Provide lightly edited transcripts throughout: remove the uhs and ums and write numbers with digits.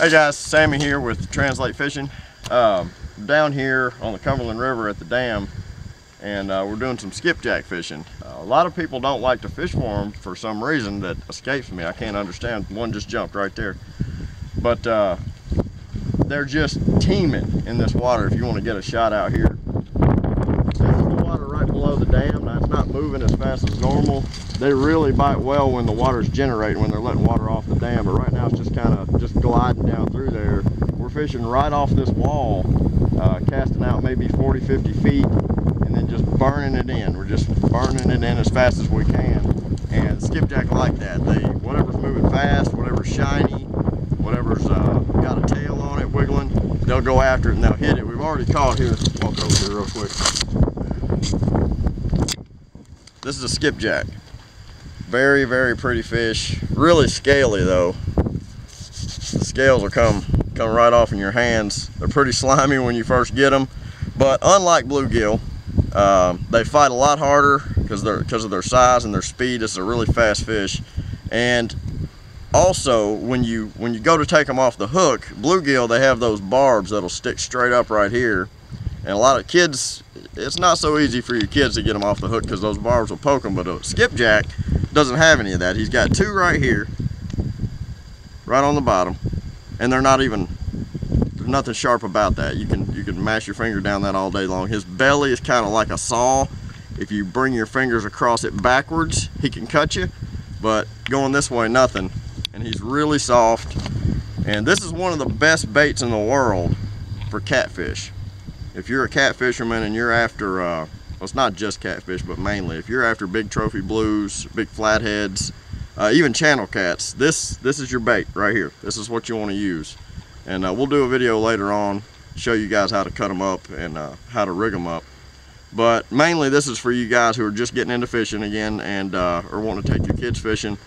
Hey guys, Sammy here with Translate Fishing. Down here on the Cumberland River at the dam, and we're doing some skipjack fishing. A lot of people don't like to fish for them for some reason that escapes me. I can't understand. One just jumped right there. But they're just teeming in this water if you want to get a shot out here. This is the water right below the dam. Now it's not moving as fast as normal. They really bite well when the water's generating, when they're letting water off the dam, but right now it's just kind of just gliding down through there. We're fishing right off this wall, casting out maybe 40-50 feet and then just burning it in. We're just burning it in as fast as we can. And skipjack like that. Whatever's moving fast, whatever's shiny, whatever's got a tail on it wiggling, they'll go after it and they'll hit it. We've already caught here. Walk over here real quick. This is a skipjack. Very, very pretty fish. Really scaly though. The scales will come right off in your hands. They're pretty slimy when you first get them, but unlike bluegill, they fight a lot harder because of their size and their speed. It's a really fast fish. And also when you go to take them off the hook, bluegill, they have those barbs that'll stick straight up right here, and a lot of kids, it's not so easy for your kids to get them off the hook because those barbs will poke them. But a skipjack doesn't have any of that. He's got two right here, right on the bottom, and they're not even, there's nothing sharp about that. You can mash your finger down that all day long. His belly is kind of like a saw. If you bring your fingers across it backwards, he can cut you, but going this way, nothing. And he's really soft. And this is one of the best baits in the world for catfish. If you're a catfisherman and you're after, well, it's not just catfish, but mainly, if you're after big trophy blues, big flatheads, even channel cats, this is your bait right here. This is what you want to use. And we'll do a video later on, show you guys how to cut them up and how to rig them up. But mainly this is for you guys who are just getting into fishing again and or want to take your kids fishing.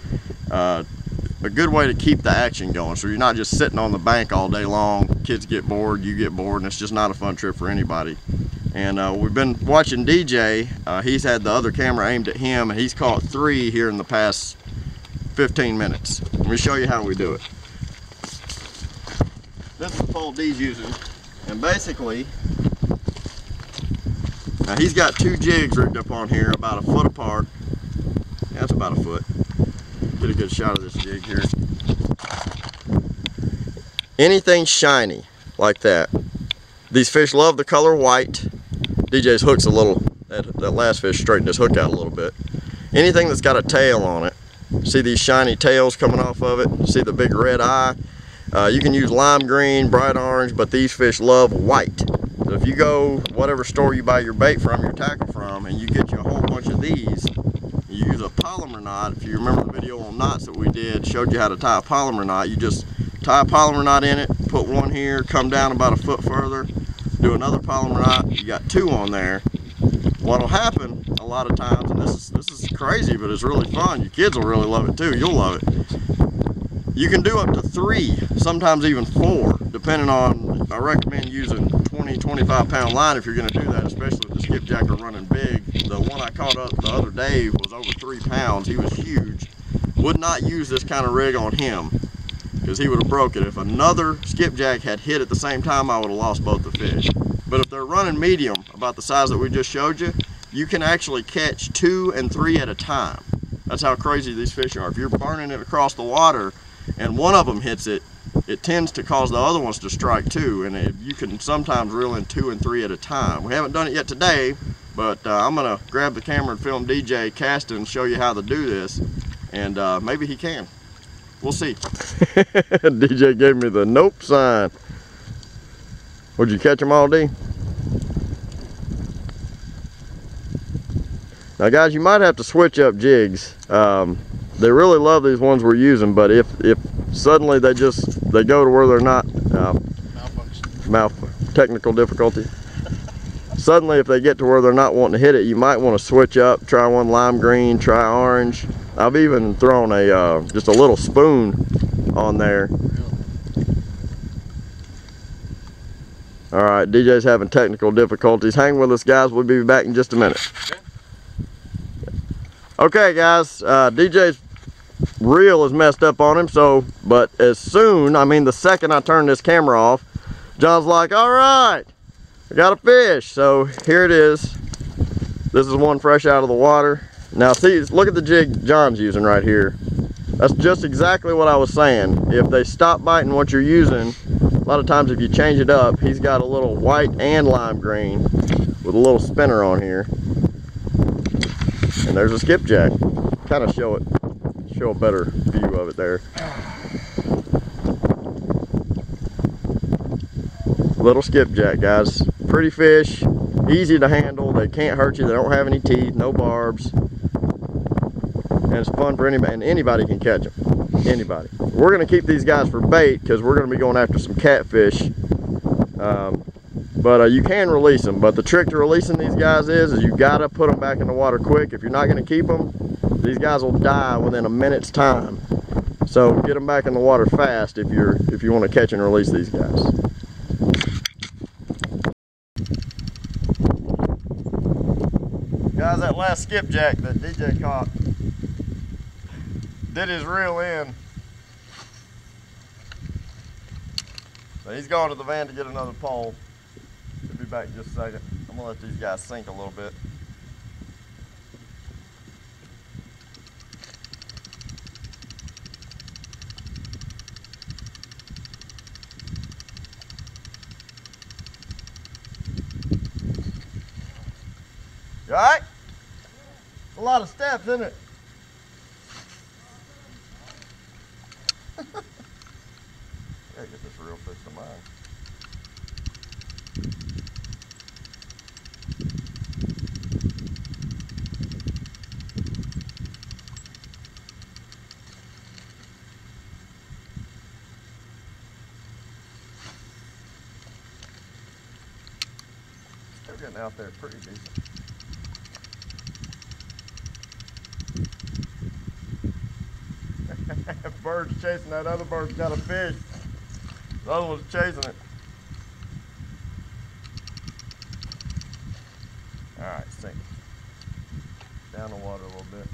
A good way to keep the action going, so you're not just sitting on the bank all day long. Kids get bored, you get bored, and it's just not a fun trip for anybody. And we've been watching DJ. He's had the other camera aimed at him, and he's caught 3 here in the past 15 minutes. Let me show you how we do it. This is the pole D's using, and basically, now he's got 2 jigs rigged up on here about a foot apart. Yeah, that's about a foot. Get a good shot of this jig here. Anything shiny like that. These fish love the color white. DJ's hook's a little, that last fish straightened his hook out a little bit. Anything that's got a tail on it. See these shiny tails coming off of it? See the big red eye? You can use lime green, bright orange, but these fish love white. So if you go whatever store you buy your bait from, your tackle from, and you get you a whole bunch of these, you use a polymer knot. If you remember the video on knots that we did, showed you how to tie a polymer knot. You just tie a polymer knot in it, put one here, come down about a foot further, do another polymer knot. You got 2 on there. What'll happen a lot of times, and this is crazy, but it's really fun. Your kids will really love it too. You'll love it. You can do up to 3, sometimes even 4, depending on. I recommend using 20-25 pound line if you're going to do that, especially if the skipjack are running big. The one I caught up the other day was over 3 pounds. He was huge. Would not use this kind of rig on him because he would have broke it. If another skipjack had hit at the same time, I would have lost both the fish. But if they're running medium, about the size that we just showed you, you can actually catch 2 and 3 at a time. That's how crazy these fish are. If you're burning it across the water and one of them hits it, it tends to cause the other ones to strike too, and you can sometimes reel in 2 and 3 at a time. We haven't done it yet today, but I'm gonna grab the camera and film DJ casting and show you how to do this, and maybe he can. We'll see. DJ gave me the nope sign. Would you catch them all, D? Now guys, you might have to switch up jigs. They really love these ones we're using, but if suddenly they go to where they're not, technical difficulty. Suddenly if they get to where they're not wanting to hit it, you might want to switch up, try one lime green, try orange. I've even thrown just a little spoon on there. All right, DJ's having technical difficulties. Hang with us, guys. We'll be back in just a minute. Okay, guys, DJ's reel is messed up on him. So, but as soon, I mean the second I turn this camera off, John's like, all right, I got a fish. So here it is. This is one fresh out of the water. Now see, look at the jig John's using right here. That's just exactly what I was saying. If they stop biting what you're using, a lot of times if you change it up, he's got a little white and lime green with a little spinner on here. And there's a skipjack. Kind of show a better view of it there. Little skipjack, guys. Pretty fish, easy to handle. They can't hurt you. They don't have any teeth, no barbs. And it's fun for anybody, and anybody can catch them. Anybody. We're going to keep these guys for bait because we're going to be going after some catfish. But you can release them. But the trick to releasing these guys is you got to put them back in the water quick. If you're not going to keep them, these guys will die within a minute's time. So get them back in the water fast if you want to catch and release these guys. Guys, that last skipjack that DJ caught did his reel in. So he's going to the van to get another pole. He'll be back in just a second. I'm gonna let these guys sink a little bit. You all right? A lot of steps, isn't it? Gotta get this reel fixed to mine. Still getting out there pretty decent. Bird's chasing that other bird's got a fish. The other one's chasing it. Alright, sink it. Down the water a little bit.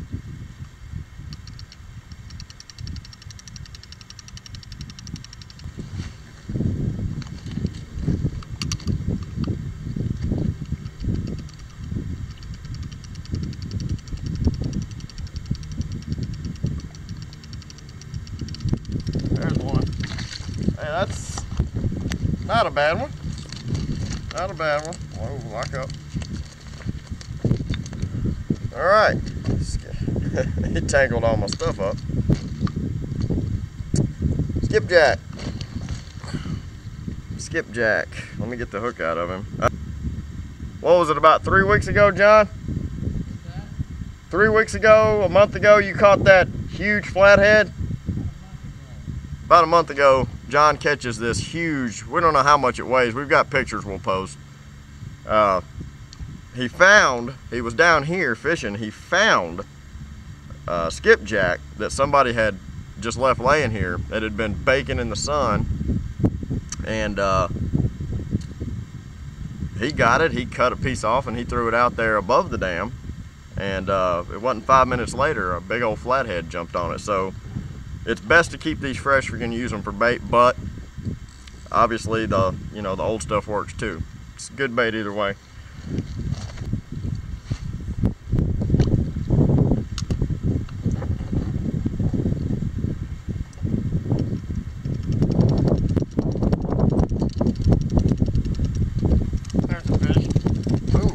There's one. Hey, that's not a bad one. Not a bad one. Whoa, lock up. Alright. He tangled all my stuff up. Skipjack. Skipjack. Let me get the hook out of him. What was it, about 3 weeks ago, John? 3 weeks ago, a month ago, you caught that huge flathead? About a month ago, John catches this huge, we don't know how much it weighs. We've got pictures we'll post. He was down here fishing. He found a skipjack that somebody had just left laying here that had been baking in the sun. And he got it. He cut a piece off and he threw it out there above the dam. And it wasn't 5 minutes later, a big old flathead jumped on it. So it's best to keep these fresh if you're going to use them for bait, but obviously the old stuff works too. It's good bait either way. There's a fish. Ooh,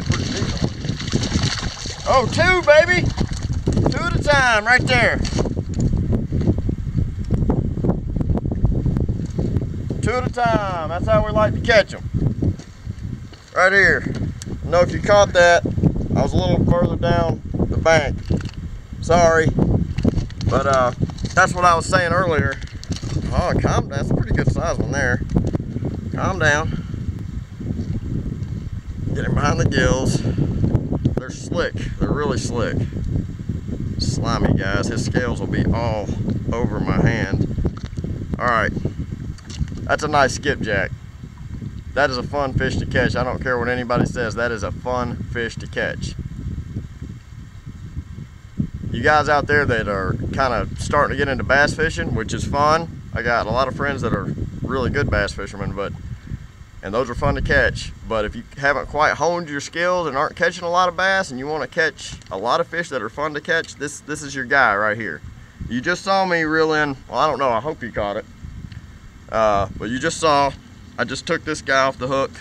pretty decent. Oh, two, baby! Two at a time, right there. Two at a time. That's how we like to catch them. Right here. I know if you caught that, I was a little further down the bank. Sorry. But that's what I was saying earlier. Oh, calm down. That's a pretty good size one there. Calm down. Get him behind the gills. They're slick. They're really slick. Slimy, guys. His scales will be all over my hand. Alright. That's a nice skipjack. That is a fun fish to catch. I don't care what anybody says. That is a fun fish to catch. you guys out there that are kind of starting to get into bass fishing, which is fun. I got a lot of friends that are really good bass fishermen, and those are fun to catch. But if you haven't quite honed your skills and aren't catching a lot of bass and you want to catch a lot of fish that are fun to catch, this is your guy right here. You just saw me reel in, well, I don't know, I hope you caught it. But you just saw, I just took this guy off the hook,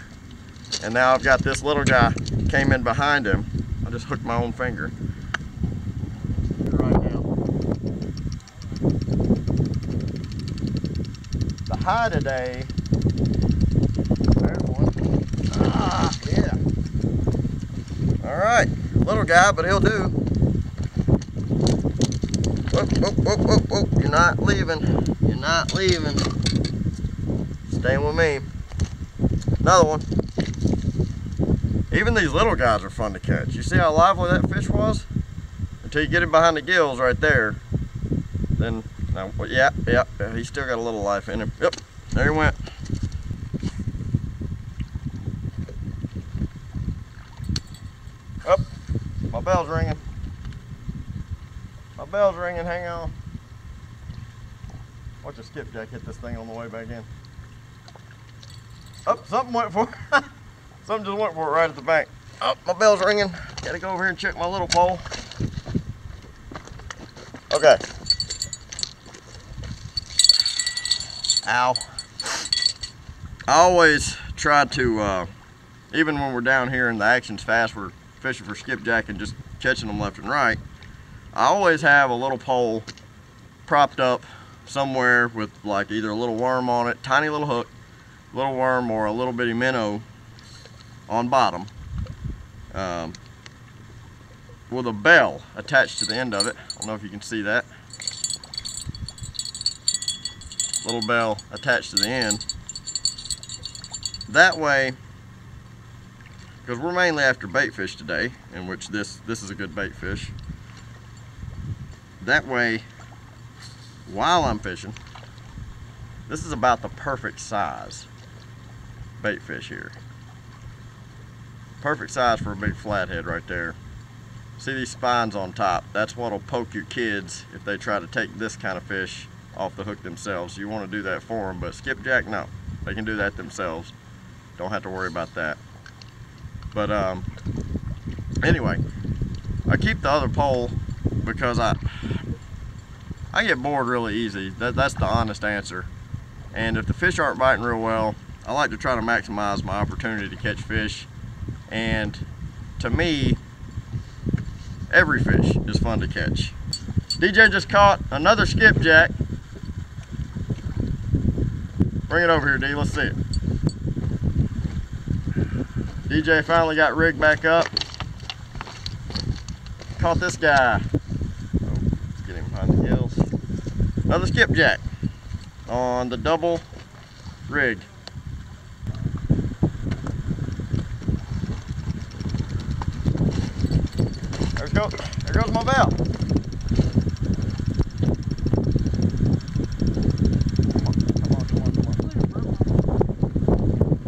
and now I've got this little guy came in behind him. I just hooked my own finger. Right now. The high today, there's one. Ah, yeah. All right, little guy, but he'll do. Whoop, whoop, whoop, whoop, whoop. You're not leaving. You're not leaving. Staying with me. Another one. Even these little guys are fun to catch. You see how lively that fish was? Until you get him behind the gills right there. Then, yeah, he's still got a little life in him. Yep, there he went. Oh, my bell's ringing. My bell's ringing, hang on. Watch a skipjack hit this thing on the way back in. Oh, something went for it. Something just went for it right at the bank. Oh, my bell's ringing. Gotta go over here and check my little pole. Okay. Ow. I always try to, even when we're down here and the action's fast, we're fishing for skipjack and just catching them left and right. I always have a little pole propped up somewhere with like either a little worm on it, tiny little hook, little worm, or a little bitty minnow on bottom, with a bell attached to the end of it. I don't know if you can see that. Little bell attached to the end. That way, because we're mainly after bait fish today, in which this is a good bait fish. That way, while I'm fishing, this is about the perfect size bait fish here. Perfect size for a big flathead right there. See these spines on top? That's what'll poke your kids if they try to take this kind of fish off the hook themselves. You want to do that for them, but skipjack, no. They can do that themselves. Don't have to worry about that. But anyway, I keep the other pole because I get bored really easy. That's the honest answer. And if the fish aren't biting real well, I like to try to maximize my opportunity to catch fish. And to me, every fish is fun to catch. DJ just caught another skipjack. Bring it over here, D. Let's see it. DJ finally got rigged back up. Caught this guy. Oh, let's get him behind the gills. Another skipjack on the double rig. There goes my bell.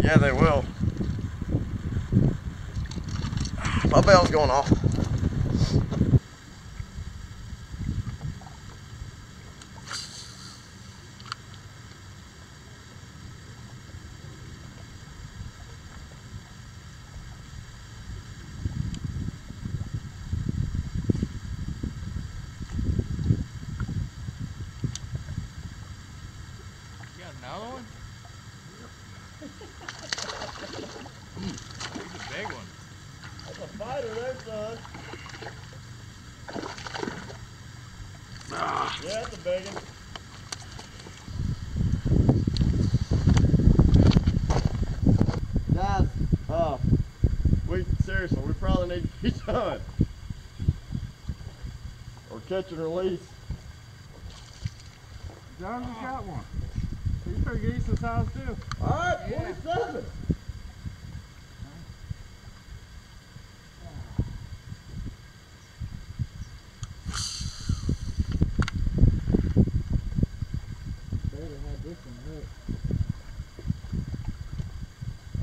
Yeah, they will. My bell's going off. Another one? Here's a big one. That's a fighter there, son. Ah. Yeah, that's a big one. Guys, seriously, we probably need to be done. Or catch and release. John just got one. He's pretty decent size too. Alright, 27.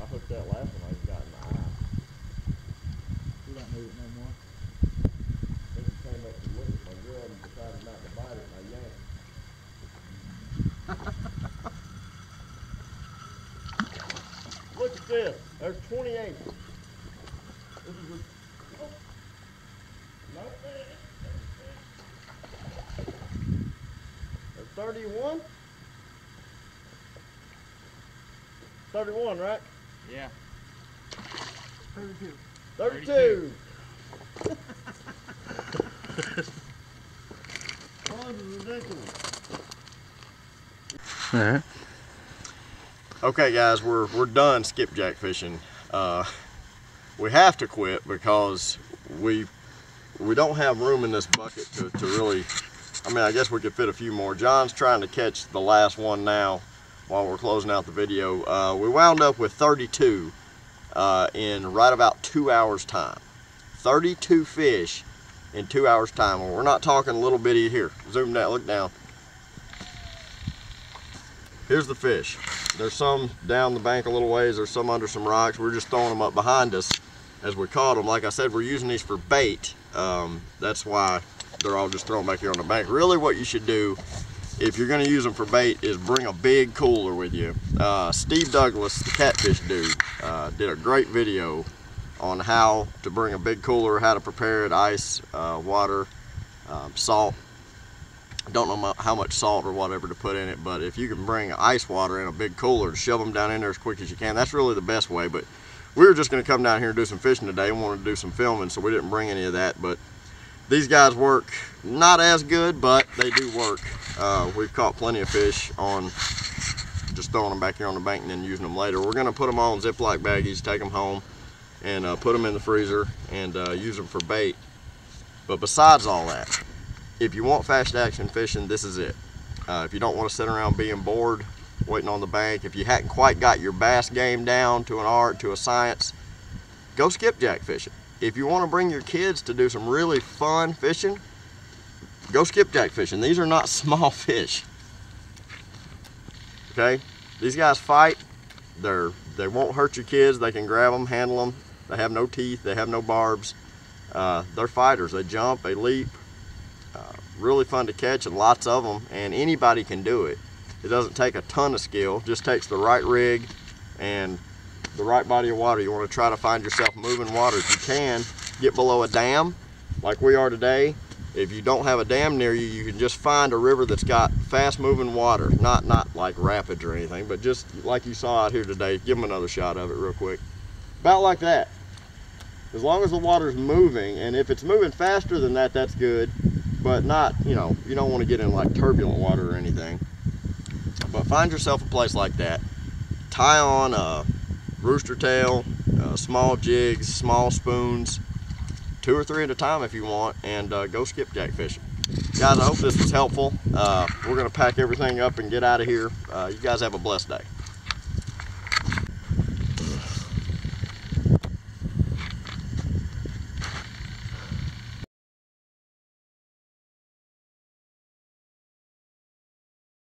I hooked that last one I just got in the eye. You don't need it no more. It just came up to look at this? There's 28. This is a, oh, no, there's 31. 31, right? Yeah. 32. 32. Oh, this is ridiculous. All right. Okay, guys, we're done skipjack fishing. We have to quit because we don't have room in this bucket to really. I mean, I guess we could fit a few more. John's trying to catch the last one now while we're closing out the video. We wound up with 32 in right about 2 hours time. 32 fish in 2 hours time. And we're not talking little bitty. Here, zoom that, look down. Here's the fish. There's some down the bank a little ways, there's some under some rocks. We're just throwing them up behind us as we caught them. Like I said, we're using these for bait. That's why they're all just thrown back here on the bank. Really what you should do if you're gonna use them for bait is bring a big cooler with you. Steve Douglas, the catfish dude, did a great video on how to bring a big cooler, how to prepare it, ice, water, salt. Don't know how much salt or whatever to put in it, but if you can bring ice water in a big cooler to shove them down in there as quick as you can, that's really the best way. But we were just going to come down here and do some fishing today and wanted to do some filming, so we didn't bring any of that. But these guys work not as good, but they do work. We've caught plenty of fish on just throwing them back here on the bank and then using them later. We're going to put them on Ziploc baggies, take them home, and put them in the freezer and use them for bait. But besides all that, if you want fast action fishing, this is it. If you don't want to sit around being bored, waiting on the bank, if you hadn't quite got your bass game down to an art, to a science, go skipjack fishing. If you want to bring your kids to do some really fun fishing, go skipjack fishing. These are not small fish. Okay? These guys fight. They won't hurt your kids. They can grab them, handle them. They have no teeth. They have no barbs. They're fighters. They jump, they leap. Really fun to catch, and lots of them, and anybody can do it. It doesn't take a ton of skill, just takes the right rig and the right body of water. You want to try to find yourself moving water. If you can, get below a dam like we are today. If you don't have a dam near you, you can just find a river that's got fast moving water, not like rapids or anything, but just like you saw out here today. Give them another shot of it real quick. About like that. As long as the water's moving, and if it's moving faster than that, that's good. But not, you know, you don't want to get in like turbulent water or anything. But find yourself a place like that. Tie on a rooster tail, small jigs, small spoons, 2 or 3 at a time if you want, and go skipjack fishing. Guys, I hope this was helpful. We're going to pack everything up and get out of here. You guys have a blessed day.